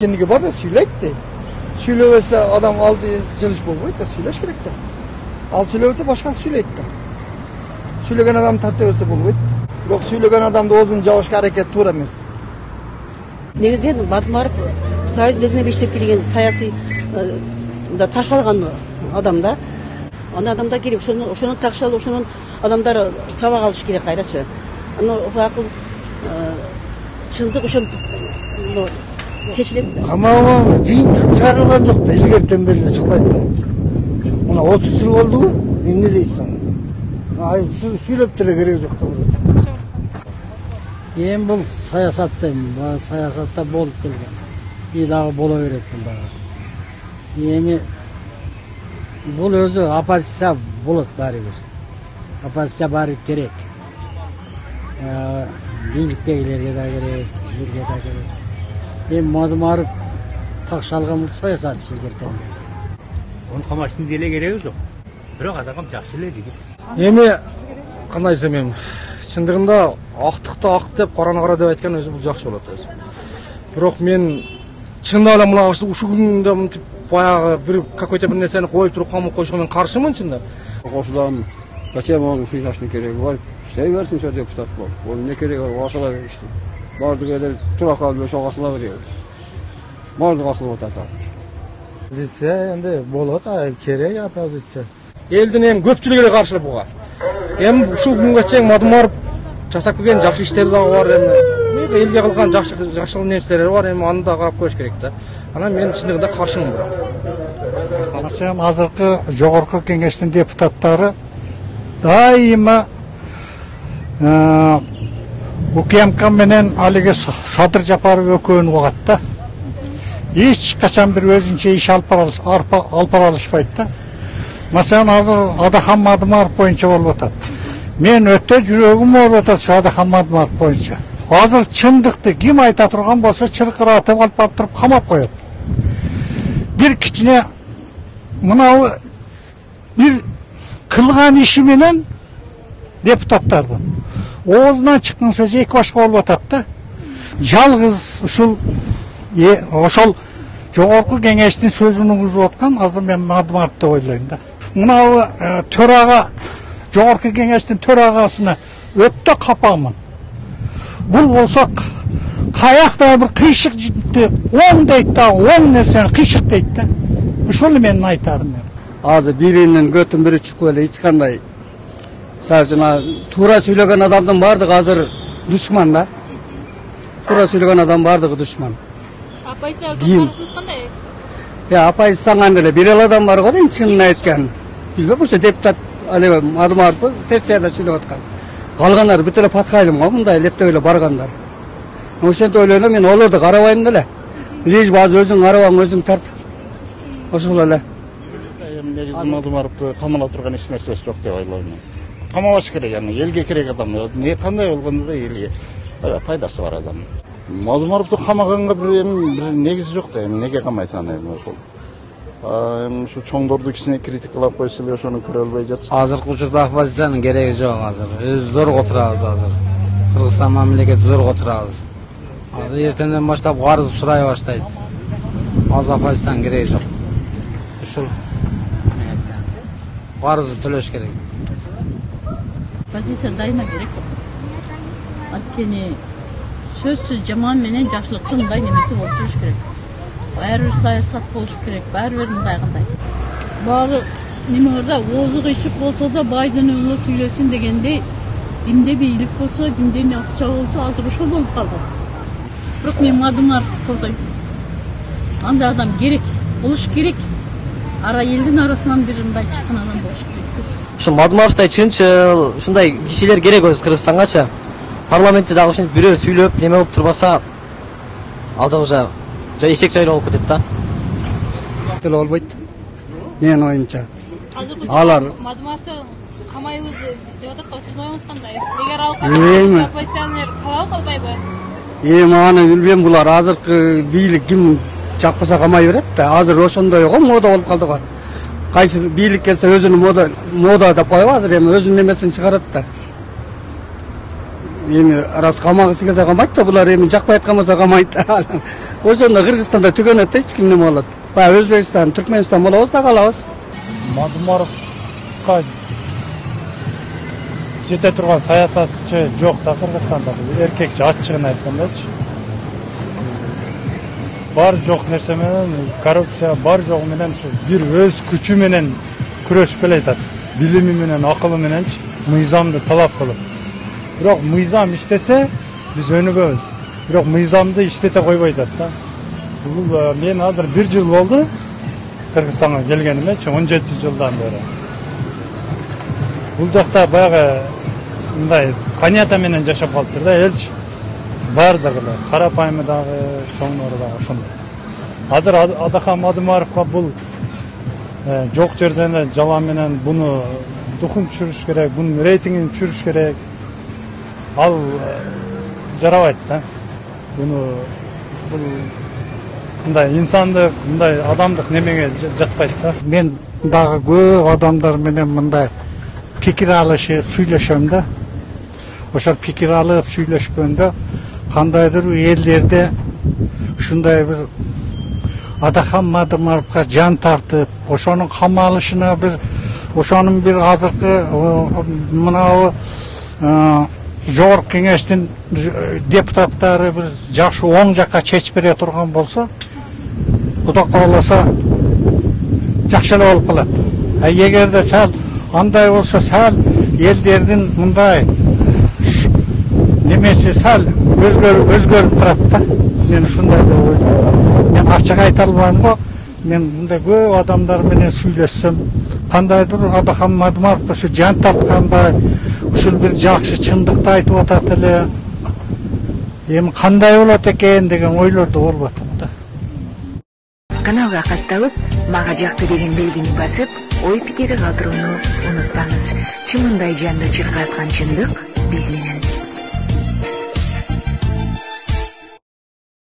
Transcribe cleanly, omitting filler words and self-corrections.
Kendine var da söyleyekti. Söylüyorsa adam aldı cılış bulmayı da söyleş gerekti. Al söylüyorsa başkası söyleydi. Söyleyen adam tartıyorsa bulmayı. Yok söyleyen adam da özün javaşka hareket turar emas. Негізінен Батмаров Союз безіне бештеп келген саяси да ташалған адам да. Аны адамдар керек, ошону такшалып, ошонун адамдар сабак алыш керек кайрачы. Аны акыл чындык ошентип seçilip Kamağımız жыйынтык чыгарылган жок да, илгертен бери чыкпайт да. Мына 30 жыл болду, эмне дейсиң? Ай, сүйлөп деле кереги жок да. Эми бул саясатта, саясатта болуп келген. И дагы боло берет мындагы. Эми бул өзү оппозиция болот баары бир. Оппозиция баары керек. Бийликтегилерге да керек, элге да керек. Эми Мадымаров такшалган бул саясатчы илгертен. Onun kamaşını dile gereği yok. Bırak adam жақсы эле жигит. Эми кандай десем эми чындыгында актыкты ак деп караны кара деп айткан өзү бул жакшы болот өзү. Бирок мен чындап эле мына ушул күндө мынтип баягы бир какой-то бир нерсени коюп туруп камап коюшка мен каршымын чында. Ошодан зачем он финашный кереги бар? İşte versin şu deputat bu. Onun ne kereği var? Asıla ver işte. Bardık eder, çulak alıyor, çok asıla veriyor. Bardık asıla otatar. Pozitsiya endi bolot, kerak oppozitsiya. Элдин эми көпчүлүгү каршы буга. Эми ушул күнгө чейин Мадымаров жасап келген жакшы иштери дагы бар эми. Элге кылган жакшы нерселери бар, эми аны да карап коюш керек да. Анан мен чындыгында каршымын бирок. Masalan, азыркы жогорку кеңештин депутаттары дайыма УКМК менен алиги Садыр Жапаров экөөнү угат да. Эч качан бир өзүнчө иш алып бара алышпайт да. Masalan, азыр Адахан Мадымаров боюнча болуп атат. Мен өтө жүрөгүм ооруп атат şu Адахан Мадымаров боюнча. Азыр чындыкты ким айта турган болсо чыркыратып алып туруп камап коет. Бир кичине мынау бир кылган иши менен депутаттардын оозунан чыккан сөзү эки башка болуп атат да. Жалгыз ушул ошол жогорку кеңештин сөзүн угузуп аткан азыр мен Мадымаров деп ойлойм да. Мынау төрага, жогорку кеңештин төрагасына өтө капамын. Бул болсо каякта бир кыйшык оң дейт да, оң нерсени кыйшык дейт да. Ушул менин айтарым. Азыр биринин көтүн бири чыкып эле эч кандай сажына туура сүйлөгөн адамдын бардыгы азыр душман да. Туура сүйлөгөн адам бардыгы душман. Оппозиция каршыңыз кандай? Оппозицияга деле бир эле адам бар го дейм, чынын айткан. Билбейм, ошо депутат али Мадымаров сессияда сүйлөп аткан. Калгандары бүт эле паткайлым го, мындай лептеп эле баргандар. Ошентип ойлойм, мен олорду карабайм деле. Лиш базы өзүң карабаң, өзүң тарт. Ошол эле. Негизи Мадымаровду камала турган эч нерсеси жок деп ойлойм. Камабаш керек, элге керек адам. Не кандай болгондо да элге пайдасы бар адам. Мадымаровду камаганга бир негизи жок да, эмнеге камайт аны ошол. Şu çoңдорду кичине критикалап койсо эле ошону көрө албай жатышат. Азыркы учурда оппозициянын кереги жок азыр. Өз зорго турабыз азыр. Кыргызстан мамлекети зорго турабыз. Азыр эртеңден баштап карыз сурай баштайт. Азыр оппозициянын кереги жок. Ушул карызды төлөш керек. Оппозиция дайыма керек. Анткени сөзсүз жаман менен жакшылыктын мындай немеси болуп туруш керек. Ар бир саясат болуш керек, ар бир мындай кандай. Баары немерде оозу кыйшык болсо да байдын өңү сүйлөсүн дегендей, кимде бийлик болсо, кимде акча болсо азыр ошол болуп калды. Бирок мен Мадымаровду колдойм. Андай адам керек, болуш керек. Ара элдин арасынан бир мындай чыккан адам болуш керек. Ошо Мадымаровдай чынчыл ушундай кишилер керек өзү Кыргызстангача. Парламентте дагы ушинтип бирөө сүйлөп, неме болуп турбаса, алда уже эшек жайлуу болуп кетет да. Деле болбойт. Менин оюмча. Алар Мадымаровду камайбыз деп атат, сыноюңуз кандай? Эгер ал оппозиционер кабыл калбайбы? Эми аны билбейм, булар азыркы бийлик ким чакпаса камай берет да. Азыр ошондой го мода болуп калды го. Кайсы бийлик келсе өзүнүн мода деп коюп азыр эми өзүнүн немесин чыгарат да. Эми рас камагысы келсе камайт да, булар эми жакпай аткан болсо камайт. ошондо Кыргызстанда түгөнөт да эч ким неме болот. Баягы Өзбекстан, Түркмөнстан болобуз да калабыз. Мадумаровка жете турган саясатчы жок да Кыргызстанда. Эркекчи ачыгын айткандачы. Бар жок нерсе менен коррупция, бар жок менен ушу бир өз күчү менен күрөшүп келатат. Билими менен, акылы мененчи мыйзамды талап кылып. Бирок мыйзам иштесе биз өнүгөбүз. Бирок мыйзамды иштете койбой атат да. Бул мен азыр 1 жыл болду Кыргызстанга келгениме, 17 жылдан бери. Бул жакта баягы мындай понятие менен жашап калыптыр да, элчи бардыгы эле, карапайымы дагы, чоңдору дагы ошондой. Азыр Адахан Мадумаровго бул жок жерден эле жалаан менен буну духун түшүрүш керек, бунун рейтингин түшүрүш керек. Ал жарабайт да. Бул мындай инсандык, мындай адамдык немеге жатпайт да. Мен дагы көп адамдар менен мындай пикир алышып сүйлөшөм да. Ошол пикир алып сүйлөшкөндө кандайдыр элдерде ушундай бир Адахан Мадумаровго жан тартып, ошонун камалышына биз ошонун бир азыркы мынабы жогорку кеңештин депутаттары бир жакшы оң жакка чечип бере турган болсо, Кудай кааласа жакшы эле болуп калат. Эгерде сал андай болсо, сал элдердин мындай немеси сал өзгөрүп турат да. Мен ушундай деп ойлойм. Мен ачык айта албайм го. Мен мындай көп адамдар менен сүйлөшсөм, кандайдыр Адахан Мадумаровго ушу жан тарткандай, ушул бир жакшы чындыкты айтып атат эле. Эми кандай болот экен деген ойлорду болуп атат да. Каналга катталып, мага жакты деген белгини басып, ой пикири калтырууну унутпаңыз. Чынында жанды чыркаткан чындык биз менен.